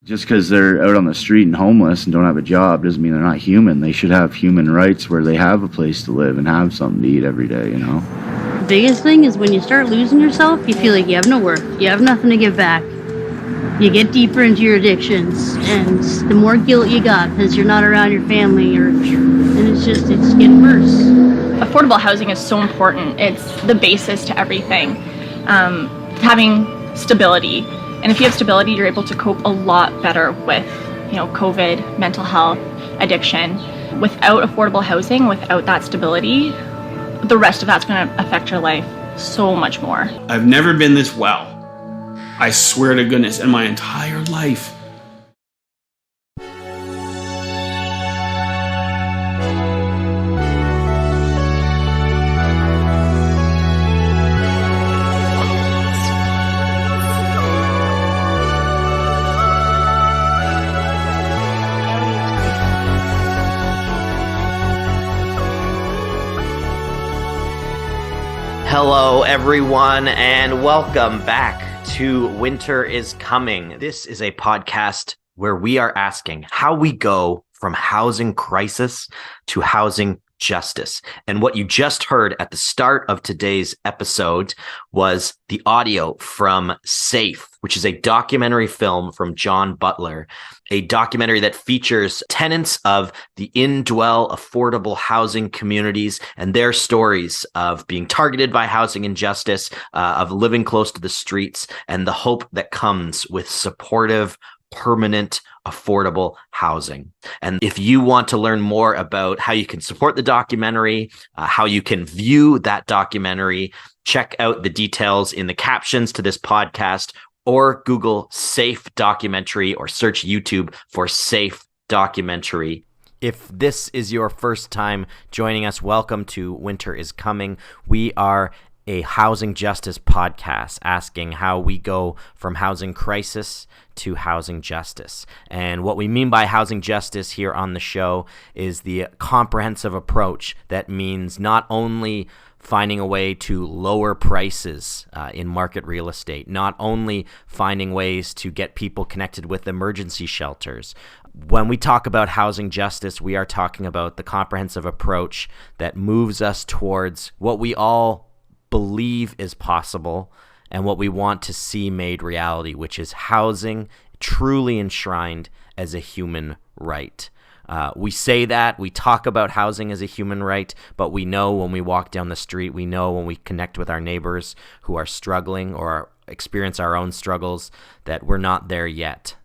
Just because they're out on the street and homeless and don't have a job doesn't mean they're not human. They should have human rights where they have a place to live and have something to eat every day, you know? The biggest thing is when you start losing yourself, you feel like you have no worth. You have nothing to give back. You get deeper into your addictions, and the more guilt you got because you're not around your family, and it's getting worse. Affordable housing is so important. It's the basis to everything. Having stability. And if you have stability, you're able to cope a lot better with, COVID, mental health, addiction. Without affordable housing, without that stability, the rest of that's going to affect your life so much more. I've never been this well. I swear to goodness, in my entire life. Hello, everyone, and welcome back to Winter is Coming. This is a podcast where we are asking how we go from housing crisis to housing justice. And what you just heard at the start of today's episode was the audio from Safe, which is a documentary film from John Butler, a documentary that features tenants of the indwell affordable housing communities and their stories of being targeted by housing injustice, of living close to the streets, and the hope that comes with supportive, permanent, affordable housing. And if you want to learn more about how you can support the documentary, how you can view that documentary, check out the details in the captions to this podcast, or Google Safe Documentary or search YouTube for Safe Documentary. If this is your first time joining us, welcome to Winter is Coming. We are a housing justice podcast asking how we go from housing crisis to housing justice. And what we mean by housing justice here on the show is the comprehensive approach that means not only finding a way to lower prices in market real estate, not only finding ways to get people connected with emergency shelters. When we talk about housing justice, we are talking about the comprehensive approach that moves us towards what we all believe is possible and what we want to see made reality, which is housing truly enshrined as a human right. We say that, we talk about housing as a human right, but we know when we walk down the street, we know when we connect with our neighbors who are struggling or experience our own struggles that we're not there yet.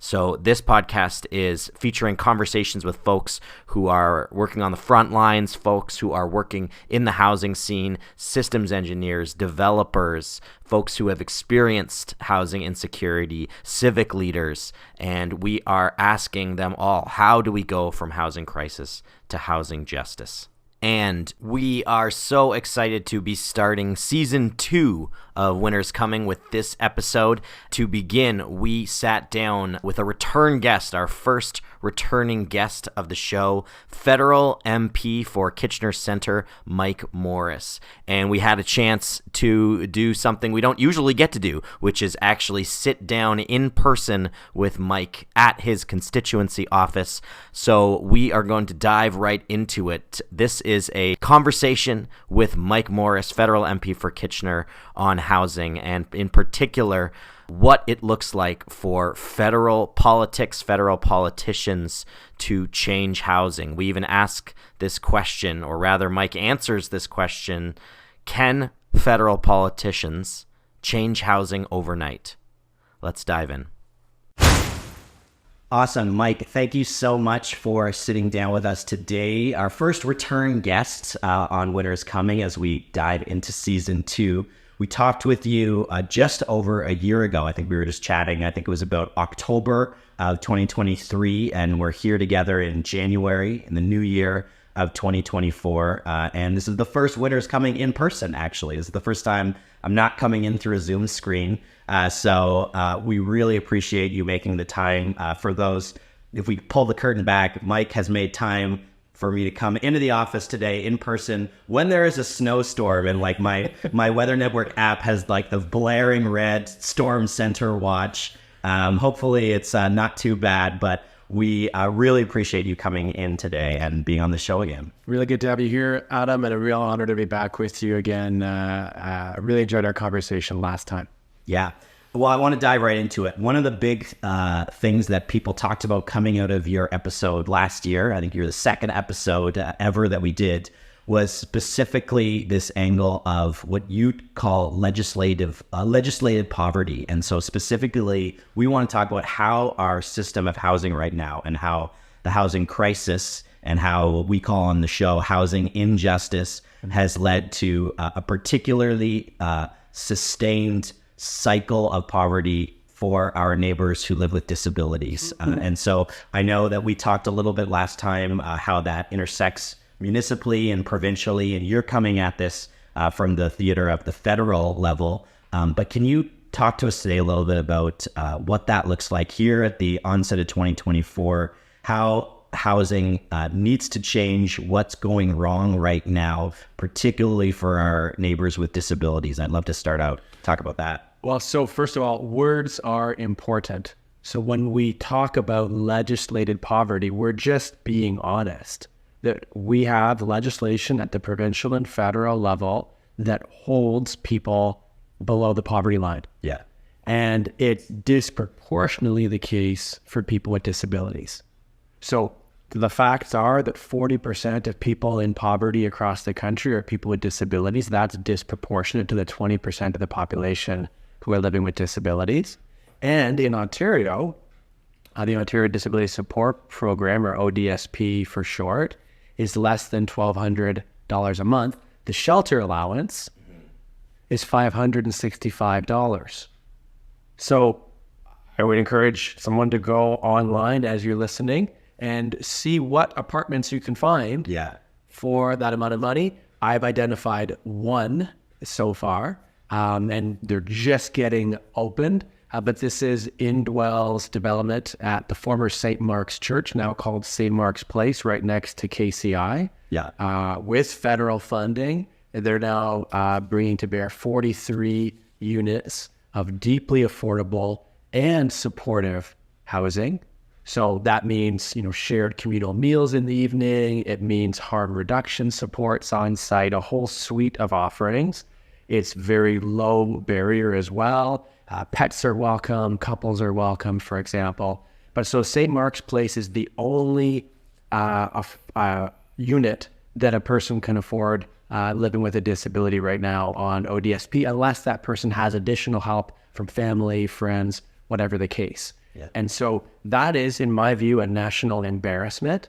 So this podcast is featuring conversations with folks who are working on the front lines, folks who are working in the housing scene, systems engineers, developers, folks who have experienced housing insecurity, civic leaders, and we are asking them all, how do we go from housing crisis to housing justice? And we are so excited to be starting season 2 of Winter's Coming with this episode. To begin, we sat down with a return guest, our first returning guest of the show, federal MP for Kitchener Centre, Mike Morrice. And we had a chance to do something we don't usually get to do, which is actually sit down in person with Mike at his constituency office. So we are going to dive right into it. This is a conversation with Mike Morrice, federal MP for Kitchener, on housing, and in particular, what it looks like for federal politics, federal politicians to change housing. We even ask this question, or rather Mike answers this question: can federal politicians change housing overnight? Let's dive in. Awesome. Mike, thank you so much for sitting down with us today. Our first return guest on Winter's Coming as we dive into season 2. We talked with you just over a year ago. I think we were just chatting. I think it was about October of 2023, and we're here together in January in the new year of 2024. And this is the first Winter's Coming in person, actually. This is the first time I'm not coming in through a Zoom screen. So we really appreciate you making the time. For those, if we pull the curtain back, Mike has made time for me to come into the office today in person when there is a snowstorm, and like my Weather Network app has like the blaring red Storm Center watch. Hopefully it's not too bad, but we really appreciate you coming in today and being on the show again. Really good to have you here, Adam, and a real honor to be back with you again. Really enjoyed our conversation last time. Yeah. Well, I want to dive right into it. One of the big things that people talked about coming out of your episode last year, I think you're the second episode ever that we did, was specifically this angle of what you call legislated poverty. And so specifically, we want to talk about how our system of housing right now and how the housing crisis and how we call on the show housing injustice has led to a particularly sustained cycle of poverty for our neighbors who live with disabilities. And so I know that we talked a little bit last time how that intersects municipally and provincially, and you're coming at this from the theater of the federal level. But can you talk to us today a little bit about what that looks like here at the onset of 2024, how housing needs to change, what's going wrong right now, particularly for our neighbors with disabilities? I'd love to talk about that. Well, so first of all, words are important. So when we talk about legislated poverty, we're just being honest that we have legislation at the provincial and federal level that holds people below the poverty line. Yeah. And it's disproportionately the case for people with disabilities. So the facts are that 40% of people in poverty across the country are people with disabilities. That's disproportionate to the 20% of the population who are living with disabilities. And in Ontario, the Ontario Disability Support Program, or ODSP for short, is less than $1,200 a month. The shelter allowance is $565. So I would encourage someone to go online as you're listening and see what apartments you can find for that amount of money. I've identified one so far, and they're just getting opened. But this is Indwell's development at the former St. Mark's Church, now called St. Mark's Place, right next to KCI. With federal funding, they're now bringing to bear 43 units of deeply affordable and supportive housing. So that means, shared communal meals in the evening. It means harm reduction supports on site, a whole suite of offerings. It's very low barrier as well. Pets are welcome, couples are welcome, for example. But so St. Mark's Place is the only unit that a person can afford living with a disability right now on ODSP, unless that person has additional help from family, friends, whatever the case. And so that is, in my view, a national embarrassment.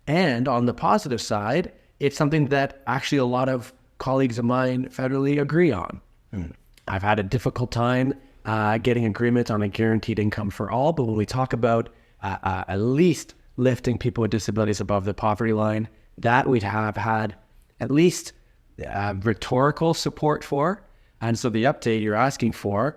And on the positive side, it's something that actually a lot of colleagues of mine federally agree on. I've had a difficult time getting agreement on a guaranteed income for all, but when we talk about at least lifting people with disabilities above the poverty line, that we'd have had at least rhetorical support for. And so the update you're asking for,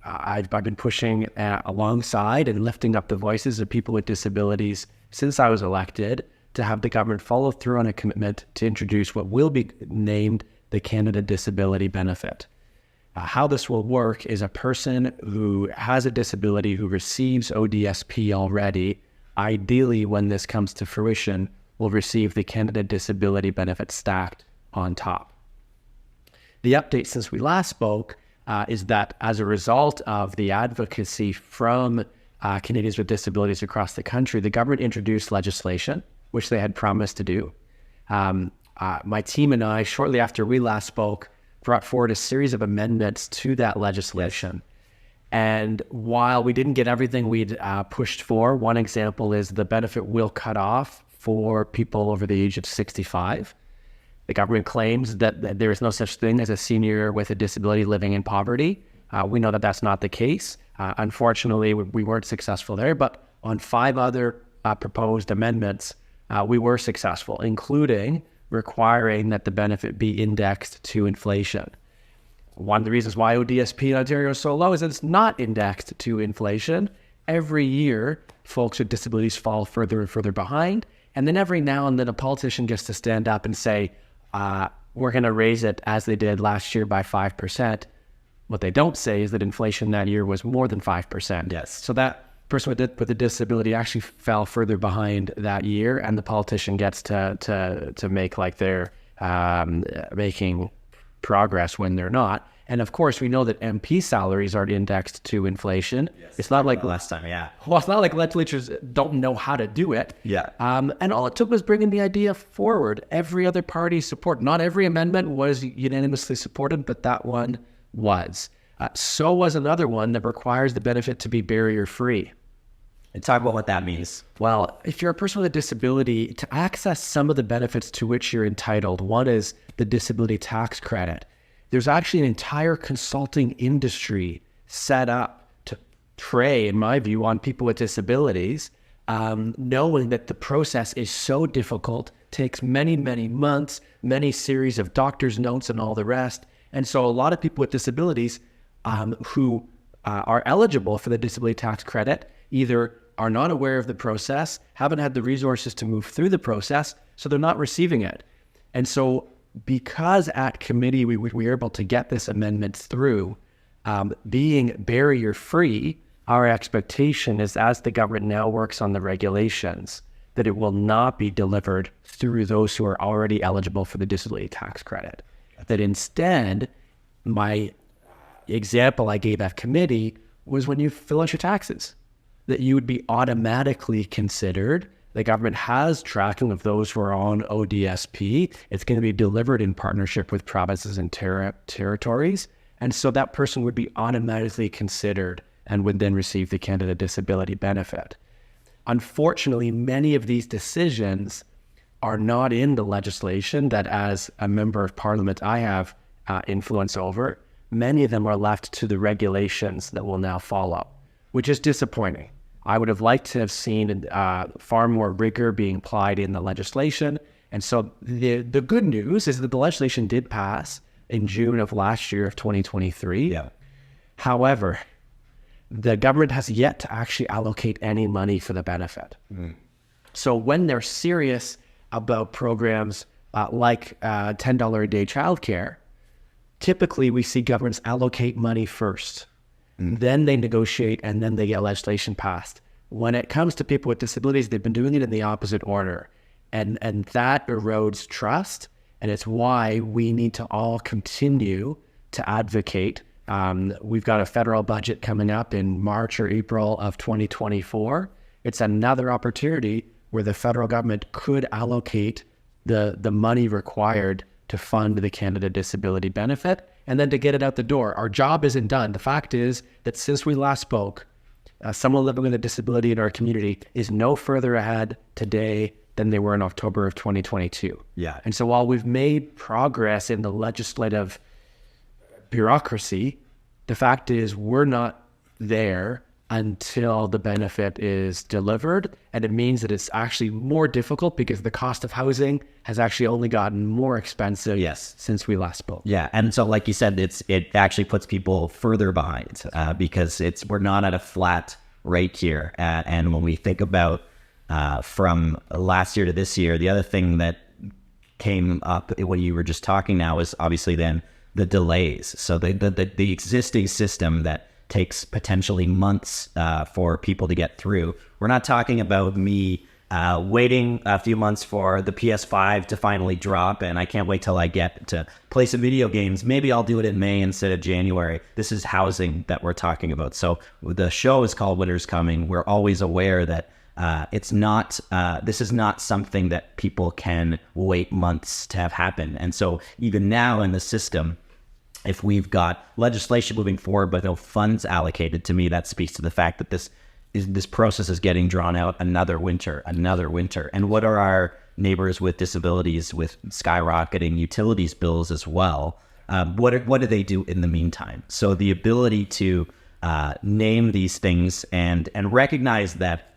I've been pushing alongside and lifting up the voices of people with disabilities since I was elected to have the government follow through on a commitment to introduce what will be named the Canada Disability Benefit. How this will work is a person who has a disability who receives ODSP already, ideally when this comes to fruition, will receive the Canada Disability Benefit stacked on top. The update since we last spoke is that as a result of the advocacy from Canadians with disabilities across the country, the government introduced legislation, which they had promised to do. My team and I, shortly after we last spoke, brought forward a series of amendments to that legislation. And while we didn't get everything we'd pushed for, one example is the benefit will cut off for people over the age of 65. The government claims that there is no such thing as a senior with a disability living in poverty. We know that that's not the case. Unfortunately, we weren't successful there, but on 5 other proposed amendments, we were successful, including requiring that the benefit be indexed to inflation. One of the reasons why ODSP in Ontario is so low is that it's not indexed to inflation. Every year, folks with disabilities fall further and further behind. And then every now and then a politician gets to stand up and say, we're going to raise it as they did last year by 5%. What they don't say is that inflation that year was more than 5%. Yes. So that person with a disability actually fell further behind that year, and the politician gets to make like they're making progress when they're not. And of course, we know that MP salaries are indexed to inflation. Yes. It's not like last time, yeah. Well, it's not like legislatures don't know how to do it. Yeah. And all it took was bringing the idea forward. Every other party support. Not every amendment was unanimously supported, but that one was. So was another one that requires the benefit to be barrier-free. And talk about what that means. Well, if you're a person with a disability, to access some of the benefits to which you're entitled, one is the disability tax credit. There's actually an entire consulting industry set up to prey, in my view, on people with disabilities, knowing that the process is so difficult, takes many, many months, many series of doctor's notes and all the rest. And so a lot of people with disabilities who are eligible for the disability tax credit either are not aware of the process, haven't had the resources to move through the process, so they're not receiving it. And so because at committee we were able to get this amendment through, being barrier-free, our expectation is, as the government now works on the regulations, that it will not be delivered through those who are already eligible for the disability tax credit. That instead, my example I gave at committee was when you fill out your taxes, that you would be automatically considered. The government has tracking of those who are on ODSP. It's going to be delivered in partnership with provinces and territories. And so that person would be automatically considered and would then receive the Canada Disability Benefit. Unfortunately, many of these decisions are not in the legislation that, as a member of parliament, I have influence over. Many of them are left to the regulations that will now follow, which is disappointing. I would have liked to have seen far more rigor being applied in the legislation. And so the good news is that the legislation did pass in June of last year of 2023. Yeah. However, the government has yet to actually allocate any money for the benefit. So when they're serious about programs like $10 a day childcare, typically we see governments allocate money first. Then they negotiate, and then they get legislation passed. When it comes to people with disabilities, they've been doing it in the opposite order. And that erodes trust, and it's why we need to all continue to advocate. We've got a federal budget coming up in March or April of 2024. It's another opportunity where the federal government could allocate the money required to fund the Canada Disability Benefit, and then to get it out the door. Our job isn't done. The fact is that since we last spoke, someone living with a disability in our community is no further ahead today than they were in October of 2022. Yeah. And so while we've made progress in the legislative bureaucracy, the fact is we're not there until the benefit is delivered. And it means that it's actually more difficult because the cost of housing has actually only gotten more expensive since we last spoke. Yeah, and so like you said, it actually puts people further behind because we're not at a flat rate here. And when we think about from last year to this year, the other thing that came up when you were just talking now is obviously then the delays. So the existing system that takes potentially months for people to get through. We're not talking about me waiting a few months for the PS5 to finally drop, and I can't wait till I get to play some video games. Maybe I'll do it in May instead of January. This is housing that we're talking about. So the show is called Winter's Coming. We're always aware that this is not something that people can wait months to have happen. And so even now in the system, if we've got legislation moving forward but no funds allocated, to me that speaks to the fact that this process is getting drawn out another winter. And what are our neighbors with disabilities with skyrocketing utilities bills as well? What do they do in the meantime? So the ability to name these things and recognize that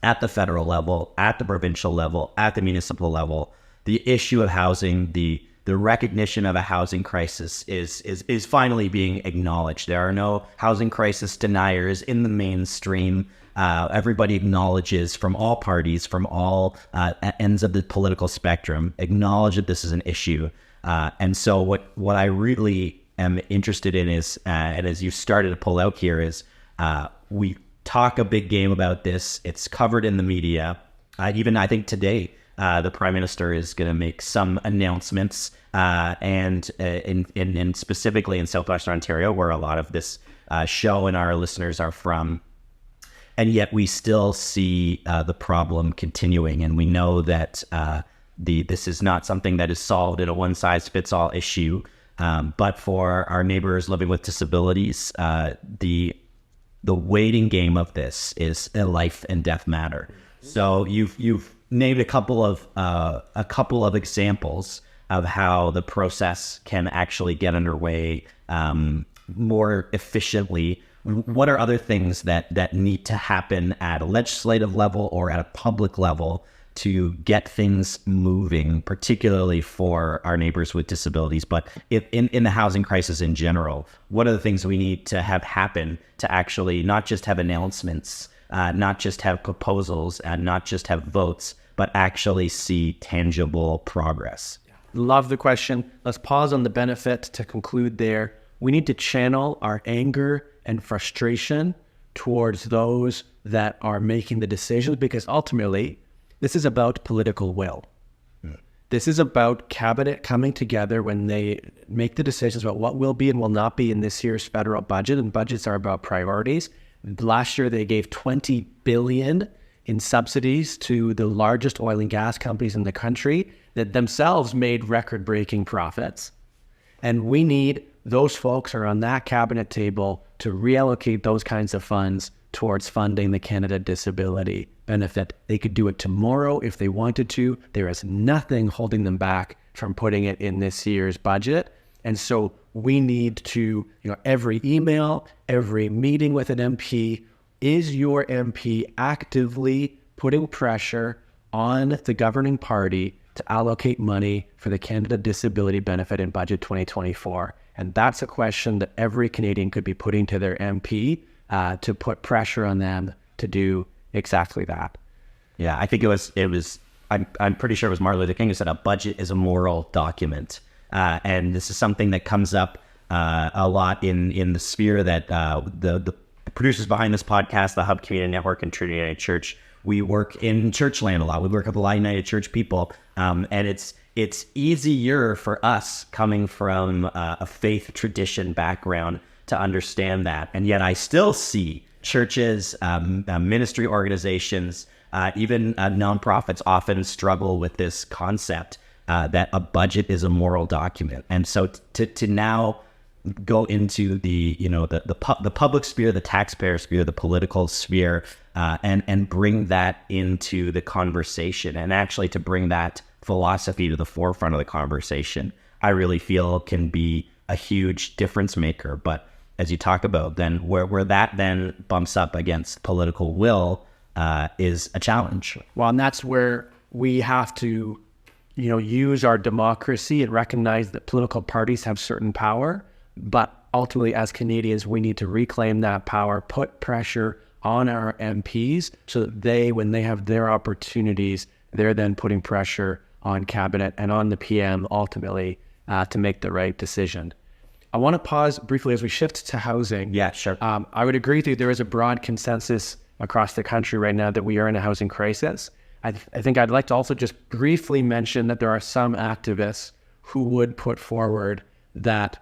at the federal level, at the provincial level, at the municipal level, the issue of housing, the recognition of a housing crisis is finally being acknowledged. There are no housing crisis deniers in the mainstream. Everybody acknowledges, from all parties, from all ends of the political spectrum, acknowledge that this is an issue. And so what I really am interested in is, and as you started to pull out here, is we talk a big game about this. It's covered in the media. Even I think today, the Prime Minister is going to make some announcements, and in specifically in Southwestern Ontario, where a lot of this show and our listeners are from. And yet we still see the problem continuing, and we know that this is not something that is solved in a one-size-fits-all issue. But for our neighbors living with disabilities, the waiting game of this is a life and death matter. So you've named a couple of examples of how the process can actually get underway more efficiently. What are other things that need to happen at a legislative level or at a public level to get things moving, particularly for our neighbors with disabilities, but in the housing crisis in general? What are the things we need to have happen to actually not just have announcements, not just have proposals, and not just have votes, but actually see tangible progress? Love the question. Let's pause on the benefit to conclude there. We need to channel our anger and frustration towards those that are making the decisions, because ultimately, this is about political will. This is about cabinet coming together when they make the decisions about what will be and will not be in this year's federal budget, and budgets are about priorities. Last year, they gave $20 billion in subsidies to the largest oil and gas companies in the country that themselves made record-breaking profits. And we need those folks who are on that cabinet table to reallocate those kinds of funds towards funding the Canada Disability Benefit. They could do it tomorrow if they wanted to. There is nothing holding them back from putting it in this year's budget. And so we need to, every email, every meeting with an MP, is your MP actively putting pressure on the governing party to allocate money for the Canada Disability Benefit in Budget 2024? And that's a question that every Canadian could be putting to their MP to put pressure on them to do exactly that. Yeah, I think it was. I'm pretty sure it was Martin Luther King who said a budget is a moral document, and this is something that comes up a lot in the sphere that the producers behind this podcast, the Hub Community Network and Trinity United Church, we work in church land a lot. We work with a lot of United Church people, and it's easier for us coming from a faith tradition background to understand that. And yet I still see churches, ministry organizations, even nonprofits often struggle with this concept that a budget is a moral document. And so to now go into the public sphere, the taxpayer sphere, the political sphere, and bring that into the conversation, and actually to bring that philosophy to the forefront of the conversation, I really feel can be a huge difference maker. But as you talk about, then where that then bumps up against political will is a challenge. Well, and that's where we have to, use our democracy and recognize that political parties have certain power. But ultimately, as Canadians, we need to reclaim that power, put pressure on our MPs so that they, when they have their opportunities, they're then putting pressure on cabinet and on the PM ultimately to make the right decision. I want to pause briefly as we shift to housing. Yeah, sure. I would agree with you. There is a broad consensus across the country right now that we are in a housing crisis. I think I'd like to also just briefly mention that there are some activists who would put forward that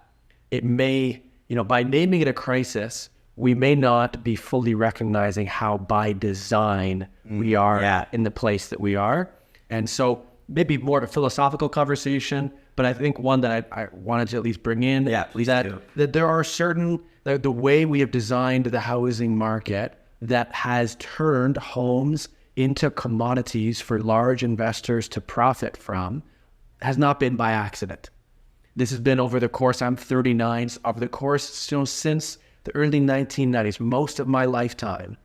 it may, by naming it a crisis, we may not be fully recognizing how by design we are in the place that we are. And so maybe more of a philosophical conversation, but I think one that I wanted to at least bring in, that there are certain, the way we have designed the housing market that has turned homes into commodities for large investors to profit from has not been by accident. This has been over the course, I'm 39, over the course since the early 1990s, most of my lifetime,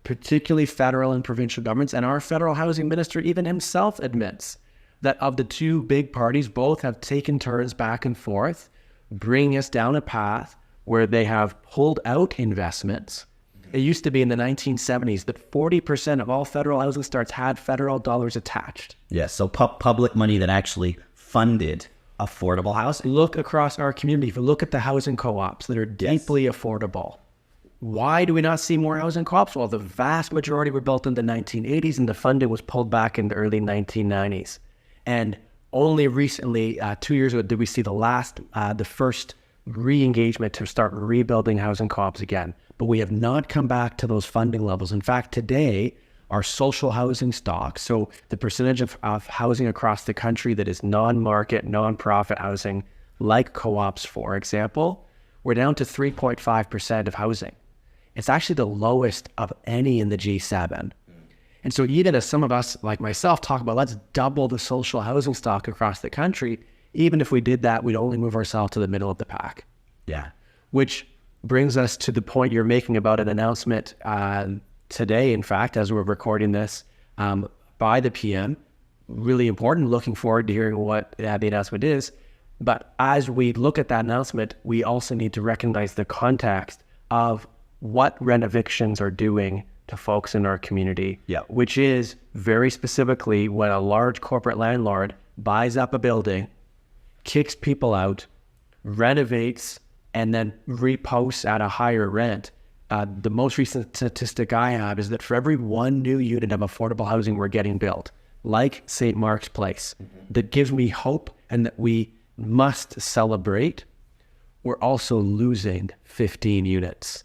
particularly federal and provincial governments, and our federal housing minister even himself admits that of the two big parties, both have taken turns back and forth, bringing us down a path where they have pulled out investments. It used to be in the 1970s that 40% of all federal housing starts had federal dollars attached. Yeah, so public money that actually funded affordable housing. Look across our community. If you look at the housing co-ops that are deeply affordable, why do we not see more housing co-ops? Well, the vast majority were built in the 1980s and the funding was pulled back in the early 1990s. And only recently, 2 years ago, did we see the first re-engagement to start rebuilding housing co-ops again. But we have not come back to those funding levels. In fact, today, our social housing stock, so the percentage of housing across the country that is non-market, non-profit housing, like co-ops, for example, we're down to 3.5% of housing. It's actually the lowest of any in the G7. And so even as some of us, like myself, talk about let's double the social housing stock across the country, even if we did that, we'd only move ourselves to the middle of the pack. Yeah. Which brings us to the point you're making about an announcement today, in fact, as we're recording this, by the PM. Really important, looking forward to hearing what the announcement is. But as we look at that announcement, we also need to recognize the context of what rent evictions are doing to folks in our community, which is very specifically when a large corporate landlord buys up a building, kicks people out, renovates, and then reposts at a higher rent. The most recent statistic I have is that for every one new unit of affordable housing we're getting built, like St. Mark's Place, that gives me hope and that we must celebrate, we're also losing 15 units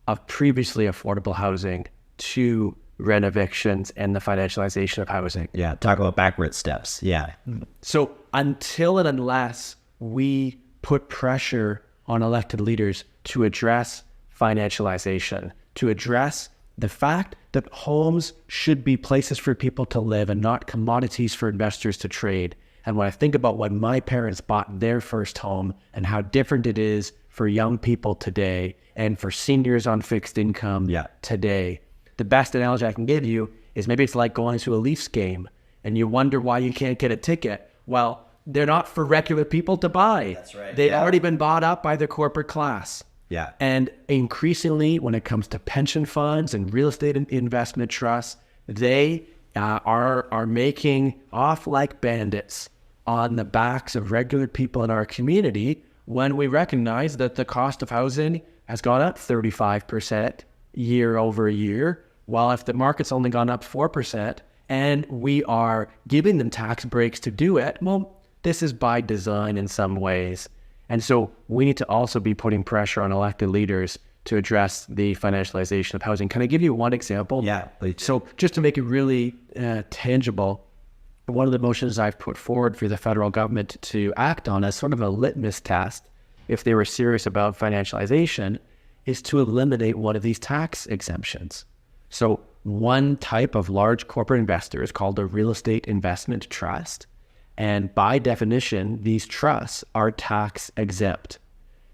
of previously affordable housing to rent evictions and the financialization of housing. Yeah, talk about backward steps. Yeah. So until and unless we put pressure on elected leaders to address financialization, to address the fact that homes should be places for people to live and not commodities for investors to trade. And when I think about when my parents bought their first home and how different it is for young people today and for seniors on fixed income today, the best analogy I can give you is maybe it's like going to a Leafs game and you wonder why you can't get a ticket. Well, they're not for regular people to buy. That's right. They've already been bought up by the corporate class. Yeah. And increasingly, when it comes to pension funds and real estate investment trusts, they are making off like bandits on the backs of regular people in our community when we recognize that the cost of housing has gone up 35% year over year, while if the market's only gone up 4% and we are giving them tax breaks to do it, well, this is by design in some ways. And so we need to also be putting pressure on elected leaders to address the financialization of housing. Can I give you one example? Yeah, please. So just to make it really tangible, one of the motions I've put forward for the federal government to act on as sort of a litmus test, if they were serious about financialization, is to eliminate one of these tax exemptions. So one type of large corporate investor is called a real estate investment trust. And by definition, these trusts are tax exempt.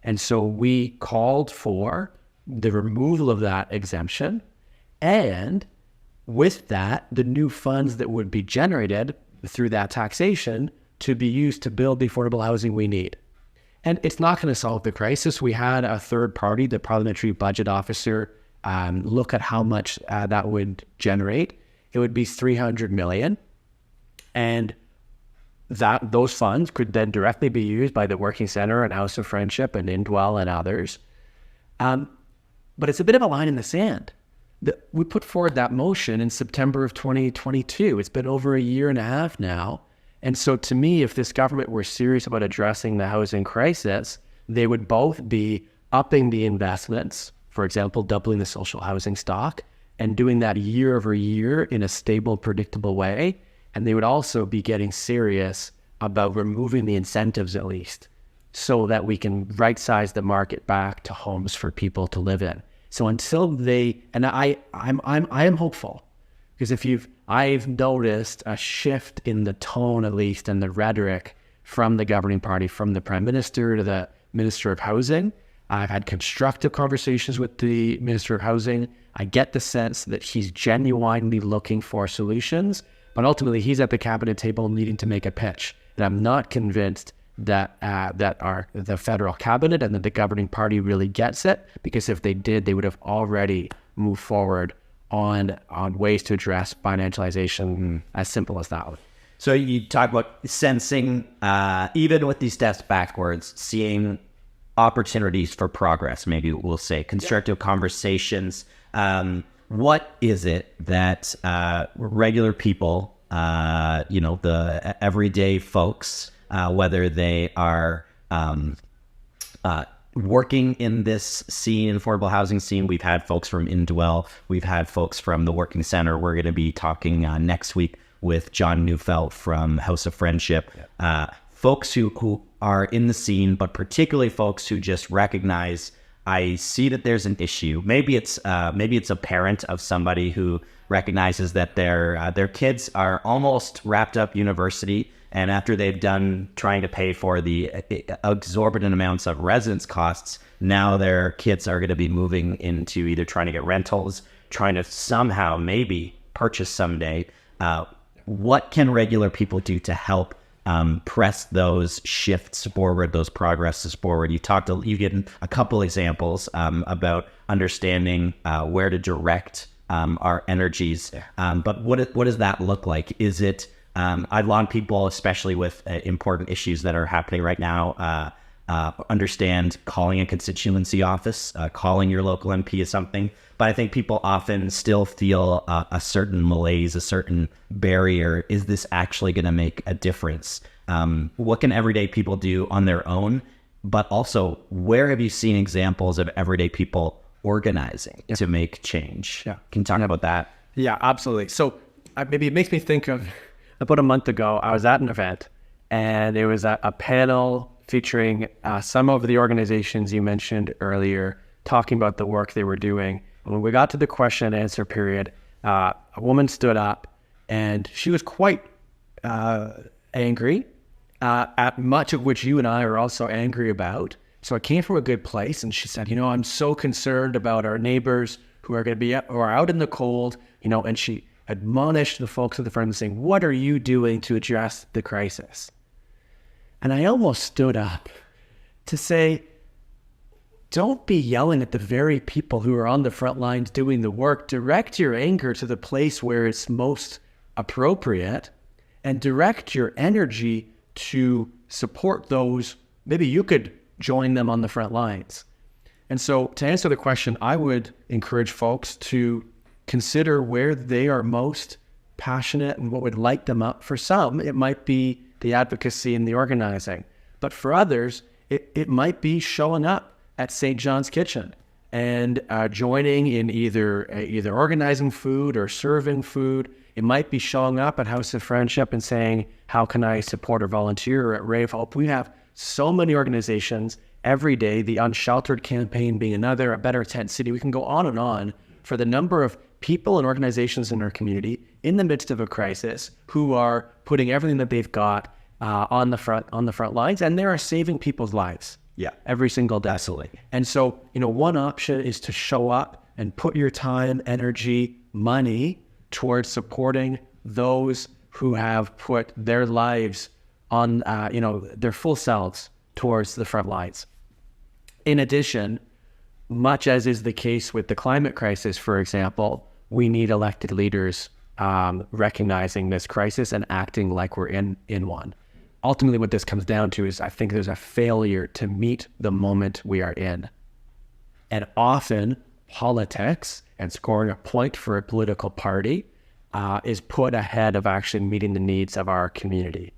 And so we called for the removal of that exemption. And with that, the new funds that would be generated through that taxation to be used to build the affordable housing we need. And it's not going to solve the crisis. We had a third party, the Parliamentary Budget Officer, look at how much that would generate. It would be $300 million. And those funds could then directly be used by the Working Centre and House of Friendship and Indwell and others. But it's a bit of a line in the sand. We put forward that motion in September of 2022. It's been over a year and a half now. And so to me, if this government were serious about addressing the housing crisis, they would both be upping the investments, for example, doubling the social housing stock, and doing that year over year in a stable, predictable way. And they would also be getting serious about removing the incentives, at least, so that we can right-size the market back to homes for people to live in. So until they, and I am hopeful, because I've noticed a shift in the tone, at least, and the rhetoric from the governing party, from the Prime Minister to the Minister of Housing. I've had constructive conversations with the Minister of Housing. I get the sense that he's genuinely looking for solutions, but ultimately he's at the cabinet table needing to make a pitch. And I'm not convinced that the federal cabinet and that the governing party really gets it, because if they did, they would have already moved forward on ways to address financialization, as simple as that. So you talk about sensing, even with these steps backwards, seeing opportunities for progress, maybe we'll say constructive conversations. What is it that regular people, the everyday folks, whether they are working in this scene, affordable housing scene? We've had folks from Indwell, we've had folks from the Working Center. We're going to be talking next week with John Neufeld from House of Friendship. Folks who are in the scene, but particularly folks who just recognize, I see that there's an issue. Maybe it's a parent of somebody who recognizes that their kids are almost wrapped up university, and after they've done trying to pay for the exorbitant amounts of residence costs, now their kids are going to be moving into either trying to get rentals, trying to somehow maybe purchase someday. What can regular people do to help press those shifts forward, those progresses forward? You get a couple examples about understanding where to direct our energies, but what does that look like? Is it I want people, especially with important issues that are happening right now, understand calling a constituency office, calling your local MP is something. But I think people often still feel a certain malaise, a certain barrier. Is this actually going to make a difference? What can everyday people do on their own? But also, where have you seen examples of everyday people organizing to make change? Can you talk about that? Yeah, absolutely. So maybe it makes me think of about a month ago, I was at an event, and there was a panel featuring some of the organizations you mentioned earlier, talking about the work they were doing. When we got to the question and answer period, a woman stood up, and she was quite angry at much of which you and I are also angry about. So it came from a good place, and she said, I'm so concerned about our neighbors who are going to be who are out in the cold, and she admonished the folks at the front saying, what are you doing to address the crisis? And I almost stood up to say, don't be yelling at the very people who are on the front lines doing the work. Direct your anger to the place where it's most appropriate, and direct your energy to support those. Maybe you could join them on the front lines. And so to answer the question, I would encourage folks to consider where they are most passionate and what would light them up. For some, it might be the advocacy and the organizing. But for others, it might be showing up at St. John's Kitchen and joining in either organizing food or serving food. It might be showing up at House of Friendship and saying, how can I support or volunteer? Or at Ray of Hope. We have so many organizations every day, the Unsheltered campaign being another, a Better Tent City. We can go on for the number of people and organizations in our community in the midst of a crisis who are putting everything that they've got on the front lines, and they are saving people's lives. Every single day. Absolutely. And so, one option is to show up and put your time, energy, money towards supporting those who have put their lives on, their full selves towards the front lines. In addition, much as is the case with the climate crisis, for example, we need elected leaders recognizing this crisis and acting like we're in one. Ultimately, what this comes down to is I think there's a failure to meet the moment we are in. And often, politics and scoring a point for a political party is put ahead of actually meeting the needs of our community.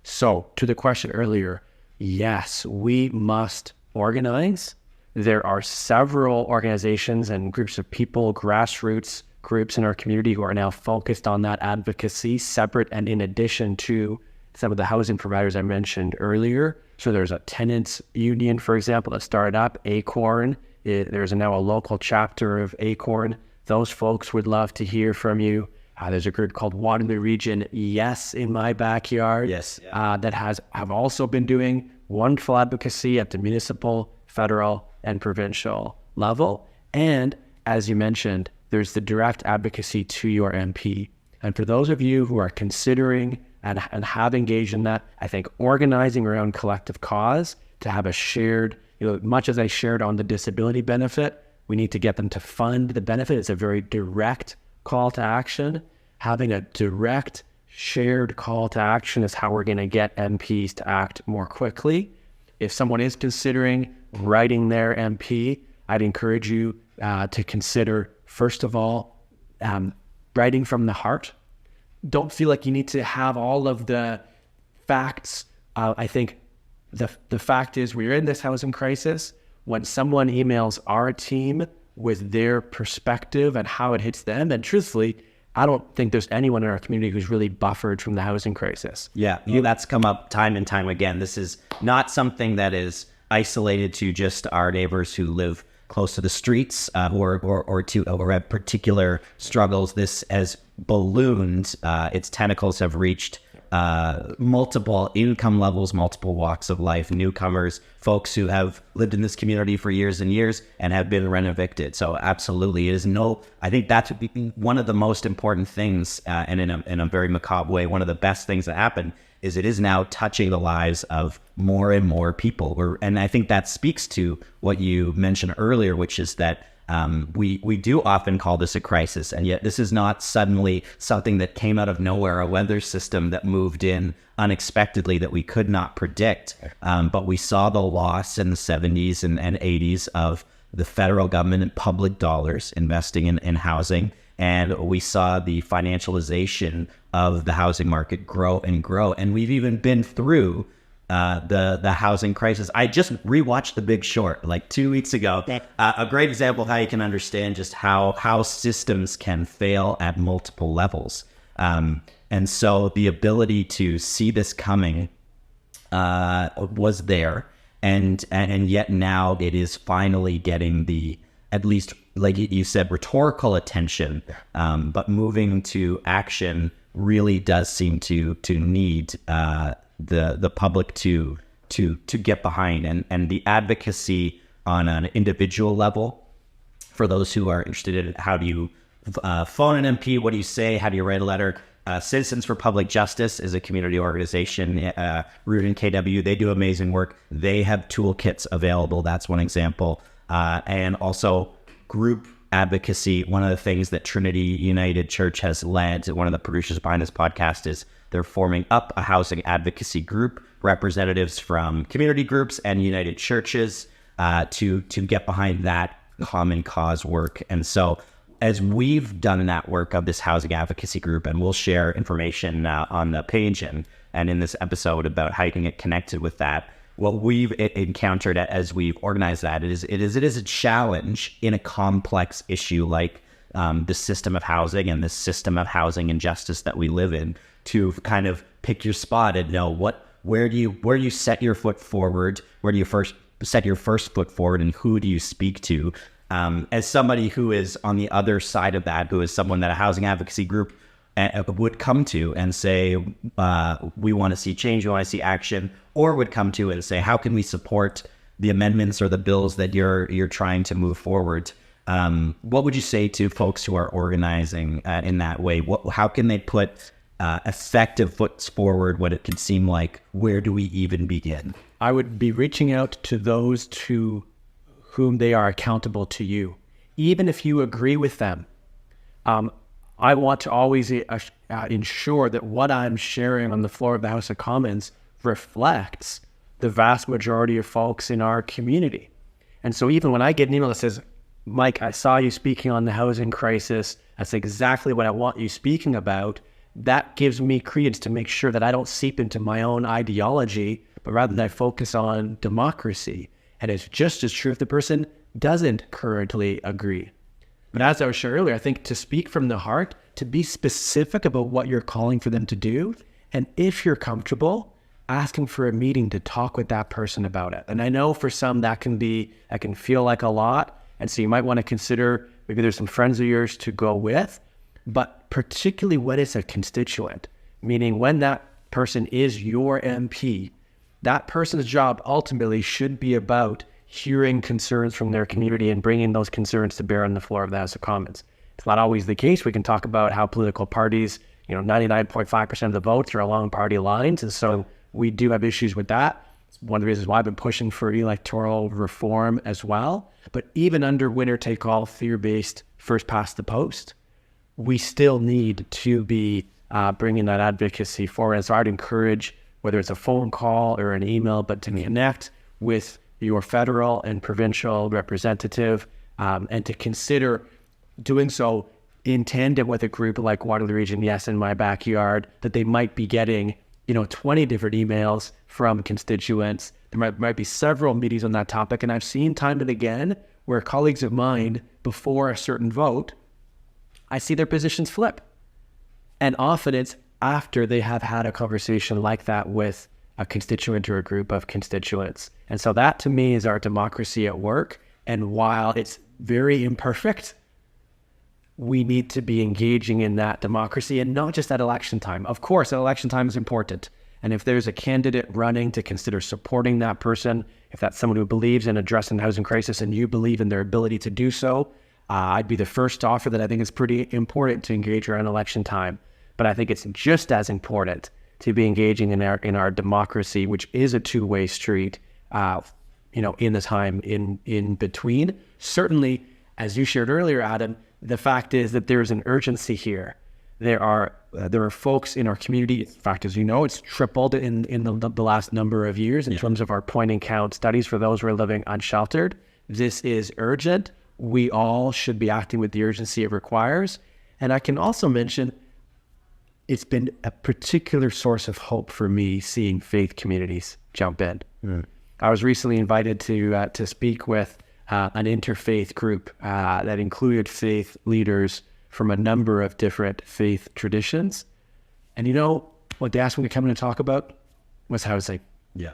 So, to the question earlier, yes, we must organize. There are several organizations and groups of people, grassroots groups in our community who are now focused on that advocacy, separate and in addition to some of the housing providers I mentioned earlier. So there's a tenants union, for example, that started up, Acorn. There's now a local chapter of Acorn. Those folks would love to hear from you. There's a group called Waterloo Region Yes in My Backyard. That have also been doing wonderful advocacy at the municipal, federal, and provincial level. And as you mentioned, there's the direct advocacy to your MP. And for those of you who are considering and have engaged in that, I think organizing around collective cause to have a shared, much as I shared on the disability benefit, we need to get them to fund the benefit. It's a very direct call to action. Having a direct shared call to action is how we're going to get MPs to act more quickly. If someone is considering writing their MP, I'd encourage you to consider, first of all, writing from the heart. Don't feel like you need to have all of the facts. I think the fact is we're in this housing crisis. When someone emails our team with their perspective and how it hits them, and truthfully, I don't think there's anyone in our community who's really buffered from the housing crisis. Yeah, that's come up time and time again. This is not something that is isolated to just our neighbors who live close to the streets or have particular struggles. This has ballooned. Its tentacles have reached multiple income levels, multiple walks of life, newcomers, folks who have lived in this community for years and years and have been rent evicted. So absolutely, I think that's one of the most important things, and in a very macabre way, one of the best things that happened is it is now touching the lives of more and more people. And I think that speaks to what you mentioned earlier, which is that we do often call this a crisis, and yet this is not suddenly something that came out of nowhere, a weather system that moved in unexpectedly that we could not predict. But we saw the loss in the 70s and 80s of the federal government and public dollars investing in housing. And we saw the financialization of the housing market grow and grow. And we've even been through the housing crisis. I just rewatched The Big Short like 2 weeks ago. A great example of how you can understand just how systems can fail at multiple levels. And so the ability to see this coming was there. And yet now it is finally getting the, at least like you said, rhetorical attention, but moving to action really does seem to need the public to get behind, and the advocacy on an individual level for those who are interested in how do you phone an MP, what do you say, how do you write a letter. Citizens for Public Justice is a community organization rooted in KW. They do amazing work. They have toolkits available. That's one example. And also group advocacy. One of the things that Trinity United Church has led, one of the producers behind this podcast, is they're forming up a housing advocacy group, representatives from community groups and United Churches to get behind that common cause work. And so as we've done that work of this housing advocacy group, and we'll share information on the page and in this episode about how you can get connected with that, what we've encountered as we've organized that it is a challenge in a complex issue like the system of housing and the system of housing injustice that we live in, to kind of pick your spot and know where do you set your foot forward, where do you first set your first foot forward, and who do you speak to? As somebody who is on the other side of that, who is someone that a housing advocacy group would come to and say, we want to see change, we want to see action, or would come to and say, how can we support the amendments or the bills that you're trying to move forward? What would you say to folks who are organizing in that way? How can they put effective foot forward when it can seem like, where do we even begin? I would be reaching out to those to whom they are accountable to you. Even if you agree with them, I want to always ensure that what I'm sharing on the floor of the House of Commons reflects the vast majority of folks in our community. And so even when I get an email that says, Mike, I saw you speaking on the housing crisis, that's exactly what I want you speaking about, that gives me credence to make sure that I don't seep into my own ideology, but rather that I focus on democracy. And it's just as true if the person doesn't currently agree. But as I was sharing earlier, I think to speak from the heart, to be specific about what you're calling for them to do, and if you're comfortable, asking for a meeting to talk with that person about it. And I know for some that can feel like a lot, and so you might want to consider maybe there's some friends of yours to go with, but particularly when it's a constituent, meaning when that person is your MP, that person's job ultimately should be about hearing concerns from their community and bringing those concerns to bear on the floor of the House of Commons. It's not always the case. We can talk about how political parties, 99.5% of the votes are along party lines. And so we do have issues with that. It's one of the reasons why I've been pushing for electoral reform as well. But even under winner-take-all, fear-based, first-past-the-post, we still need to be bringing that advocacy forward. And so I'd encourage, whether it's a phone call or an email, but to connect with your federal and provincial representative, and to consider doing so in tandem with a group like Waterloo Region Yes in My Backyard, that they might be getting 20 different emails from constituents. There might be several meetings on that topic. And I've seen time and again where colleagues of mine, before a certain vote, I see their positions flip. And often it's after they have had a conversation like that with a constituent or a group of constituents. And so that to me is our democracy at work. And while it's very imperfect, we need to be engaging in that democracy, and not just at election time. Of course, election time is important. And if there's a candidate running, to consider supporting that person. If that's someone who believes in addressing the housing crisis and you believe in their ability to do so, I'd be the first to offer that. I think it's pretty important to engage around election time. But I think it's just as important to be engaging in our democracy, which is a two-way street, in the time in between. Certainly, as you shared earlier, Adam, the fact is that there's an urgency here. There are folks in our community. In fact, as you know, it's tripled in the last number of years in terms of our point and count studies for those who are living unsheltered. This is urgent. We all should be acting with the urgency it requires. And I can also mention, it's been a particular source of hope for me seeing faith communities jump in. I was recently invited to speak with an interfaith group that included faith leaders from a number of different faith traditions. And what they asked me to come in and talk about was housing. Yeah.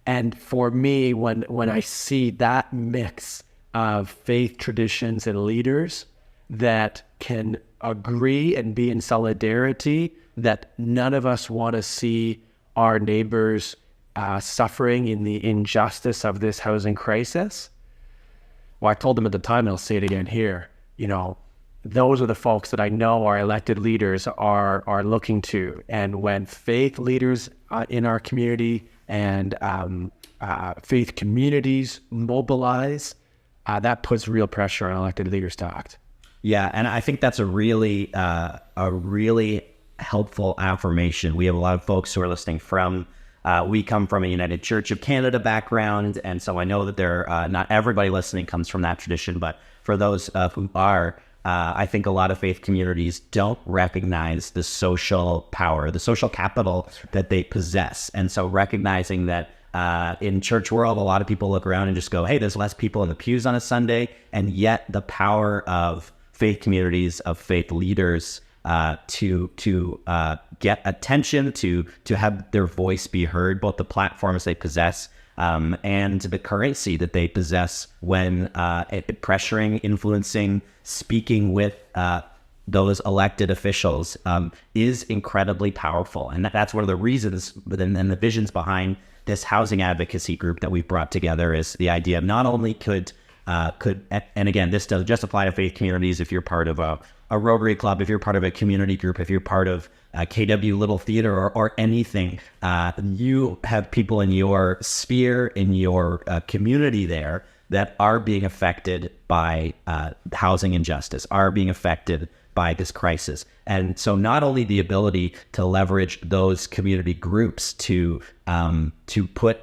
And for me, when I see that mix of faith traditions and leaders that can agree and be in solidarity, that none of us want to see our neighbors suffering in the injustice of this housing crisis. Well, I told them at the time, and I'll say it again here, those are the folks that I know our elected leaders are looking to. And when faith leaders in our community and faith communities mobilize, that puts real pressure on elected leaders to act. Yeah, and I think that's a really helpful affirmation. We have a lot of folks who are listening from, we come from a United Church of Canada background, and so I know that not everybody listening comes from that tradition, but for those who are, I think a lot of faith communities don't recognize the social power, the social capital that they possess. And so recognizing that in church world, a lot of people look around and just go, hey, there's less people in the pews on a Sunday, and yet the power of faith communities, of faith leaders, to get attention, to have their voice be heard, both the platforms they possess and the currency that they possess when pressuring, influencing, speaking with those elected officials is incredibly powerful. And that's one of the reasons and the visions behind this housing advocacy group that we've brought together, is the idea of not only could, and again, this doesn't just apply to faith communities. If you're part of a Rotary Club, if you're part of a community group, if you're part of KW Little Theater or anything, you have people in your sphere, in your community there that are being affected by housing injustice, are being affected by this crisis. And so not only the ability to leverage those community groups to put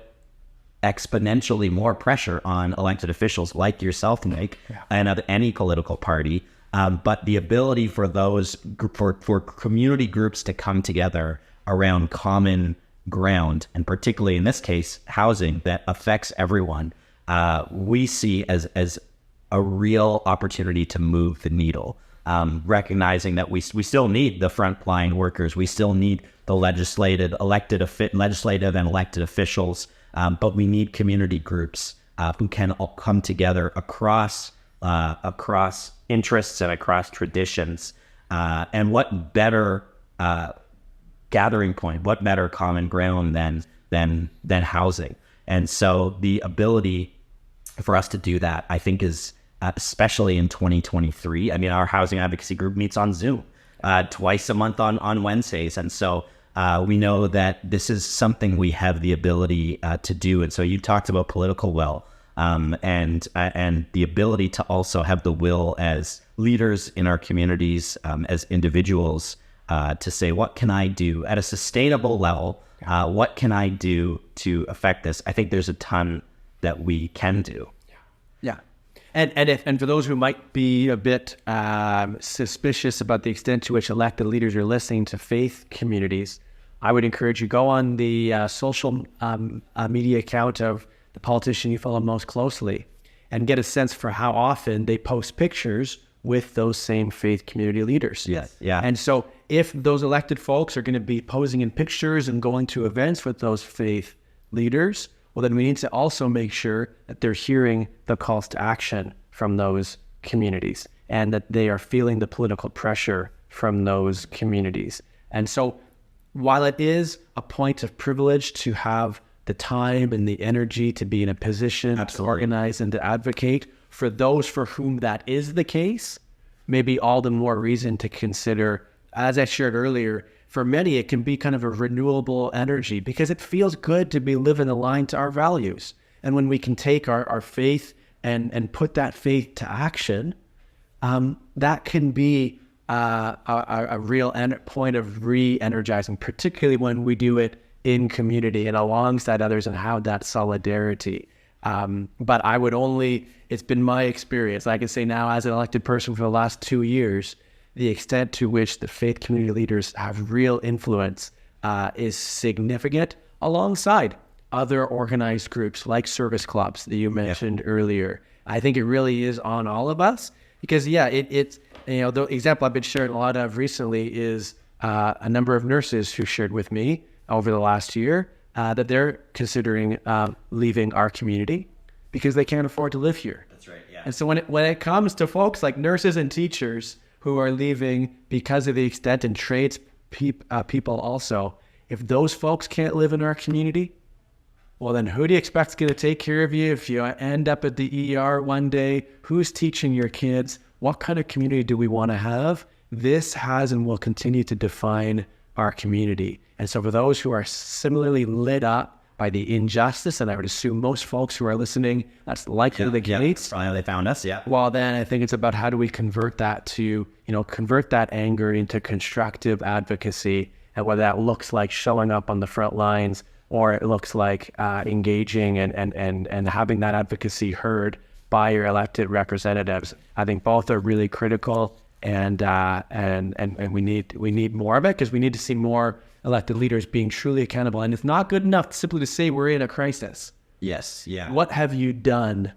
exponentially more pressure on elected officials like yourself, Mike, and of any political party, but the ability for for community groups to come together around common ground, and particularly in this case, housing that affects everyone, we see as a real opportunity to move the needle. Recognizing that we still need the frontline workers, we still need the legislative and elected officials, but we need community groups who can all come together across interests and across traditions. And what better gathering point, what better common ground than housing? And so the ability for us to do that, I think, is especially in 2023. I mean, our housing advocacy group meets on Zoom twice a month on Wednesdays. And so we know that this is something we have the ability to do. And so you talked about political will and the ability to also have the will as leaders in our communities, as individuals, to say, what can I do at a sustainable level? What can I do to affect this? I think there's a ton that we can do. Yeah. And for those who might be a bit suspicious about the extent to which elected leaders are listening to faith communities, I would encourage you go on the social media account of the politician you follow most closely and get a sense for how often they post pictures with those same faith community leaders. Yes. Yeah. And so if those elected folks are going to be posing in pictures and going to events with those faith leaders, well, then we need to also make sure that they're hearing the calls to action from those communities and that they are feeling the political pressure from those communities. And so while it is a point of privilege to have the time and the energy to be in a position to organize and to advocate, for those for whom that is the case, maybe all the more reason to consider, as I shared earlier, for many, it can be kind of a renewable energy because it feels good to be living aligned to our values. And when we can take our faith and put that faith to action, that can be a real point of re-energizing, particularly when we do it in community and alongside others and have that solidarity. But I would it's been my experience, I can say now as an elected person for the last 2 years, the extent to which the faith community leaders have real influence is significant alongside other organized groups like service clubs that you mentioned earlier. I think it really is on all of us because, it's, the example I've been sharing a lot of recently is a number of nurses who shared with me over the last year that they're considering leaving our community because they can't afford to live here. That's right, yeah. And so when it comes to folks like nurses and teachers who are leaving because of the extent and trades people also, if those folks can't live in our community, well, then who do you expect is going to take care of you if you end up at the ER one day? Who's teaching your kids? What kind of community do we want to have? This has and will continue to define our community. And so for those who are similarly lit up by the injustice, and I would assume most folks who are listening, that's likely the case. Probably how they found us, yeah. Well, then I think it's about how do we convert that to, convert that anger into constructive advocacy, and whether that looks like showing up on the front lines or it looks like engaging and having that advocacy heard by your elected representatives. I think both are really critical, and we need more of it because we need to see more elected leaders being truly accountable. And it's not good enough simply to say we're in a crisis. Yes, yeah. What have you done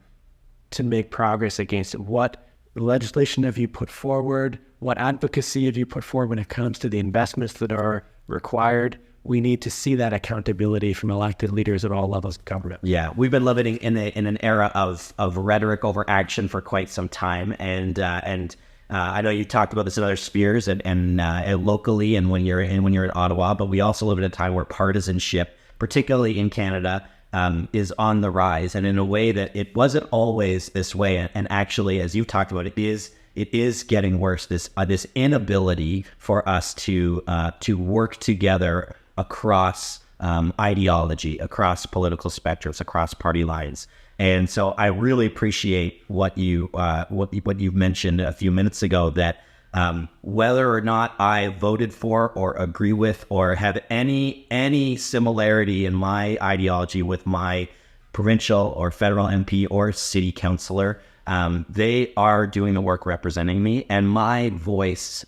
to make progress against it? What legislation have you put forward? What advocacy have you put forward when it comes to the investments that are required? We need to see that accountability from elected leaders at all levels of government. Yeah, we've been living in an era of rhetoric over action for quite some time, and I know you talked about this in other spheres and locally and when you're in Ottawa, but we also live in a time where partisanship, particularly in Canada, is on the rise, and in a way that it wasn't always this way. And actually, as you've talked about, it is getting worse. This inability for us to work together across ideology, across political spectrums, across party lines. And so I really appreciate what you mentioned a few minutes ago, that whether or not I voted for or agree with or have any similarity in my ideology with my provincial or federal MP or city councillor, they are doing the work representing me, and my voice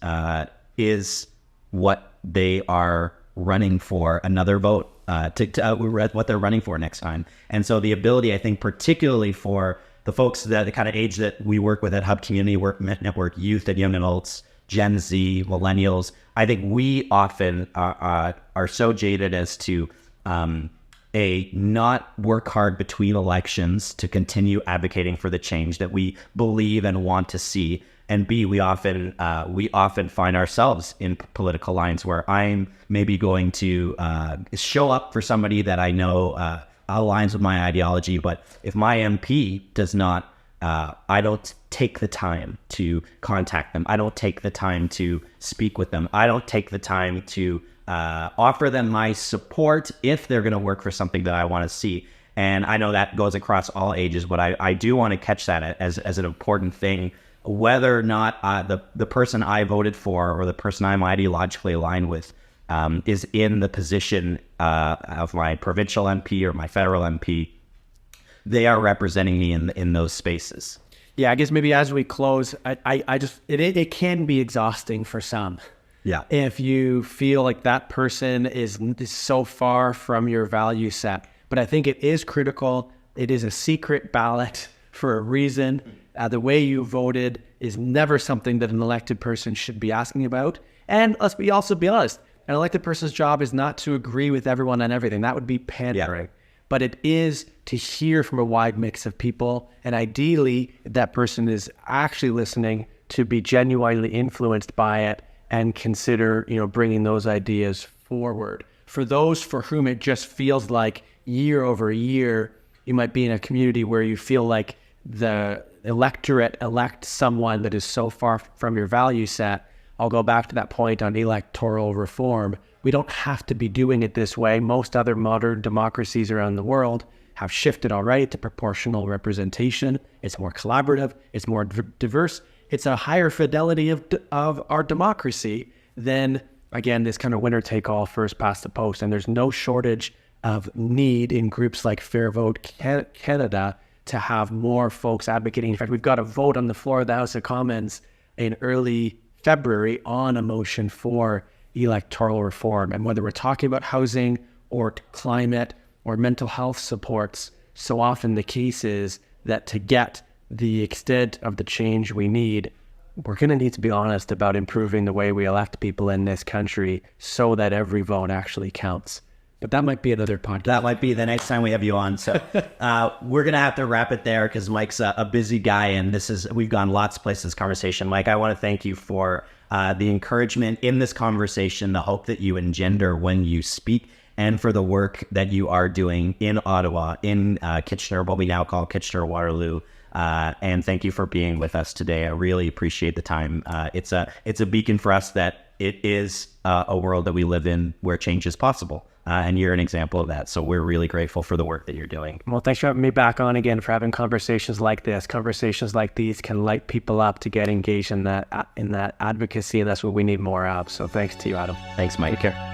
is what they are running for another vote, what they're running for next time. And so the ability, I think, particularly for the folks that the kind of age that we work with at Hub Community Work Network, youth and young adults, Gen Z, millennials, I think we often are so jaded as to not work hard between elections to continue advocating for the change that we believe and want to see. And B, we often find ourselves in political lines where I'm maybe going to show up for somebody that I know aligns with my ideology, but if my MP does not, I don't take the time to contact them. I don't take the time to speak with them. I don't take the time to offer them my support if they're going to work for something that I want to see. And I know that goes across all ages, but I do want to catch that as an important thing whether or not the person I voted for or the person I'm ideologically aligned with is in the position of my provincial MP or my federal MP, they are representing me in those spaces. Yeah, I guess maybe as we close, I just, it can be exhausting for some. Yeah. If you feel like that person is so far from your value set. But I think it is critical. It is a secret ballot for a reason. The way you voted is never something that an elected person should be asking about. And let's also be honest, an elected person's job is not to agree with everyone on everything. That would be pandering. Yeah. But it is to hear from a wide mix of people. And ideally, that person is actually listening, to be genuinely influenced by it and consider, bringing those ideas forward. For those for whom it just feels like year over year, you might be in a community where you feel like the electorate elects someone that is so far from your value set. I'll go back to that point on electoral reform. We don't have to be doing it this way. Most other modern democracies around the world have shifted already to proportional representation. It's more collaborative. It's more diverse. It's a higher fidelity of our democracy than, again, this kind of winner-take-all, first past the post. And there's no shortage of need in groups like Fair Vote Canada to have more folks advocating. In fact, we've got a vote on the floor of the House of Commons in early February on a motion for electoral reform. And whether we're talking about housing or climate or mental health supports, so often the case is that to get the extent of the change we need, we're going to need to be honest about improving the way we elect people in this country so that every vote actually counts. But that might be another podcast. That might be the next time we have you on. So we're going to have to wrap it there because Mike's a busy guy, and we've gone lots of places in this conversation. Mike, I want to thank you for the encouragement in this conversation, the hope that you engender when you speak, and for the work that you are doing in Ottawa, in Kitchener, what we now call Kitchener-Waterloo. And thank you for being with us today. I really appreciate the time. It's a beacon for us that it is a world that we live in where change is possible. And you're an example of that. So we're really grateful for the work that you're doing. Well, thanks for having me back on again, for having conversations like this. Conversations like these can light people up to get engaged in that advocacy, and that's what we need more of. So thanks to you, Adam. Thanks, Mike. Take care.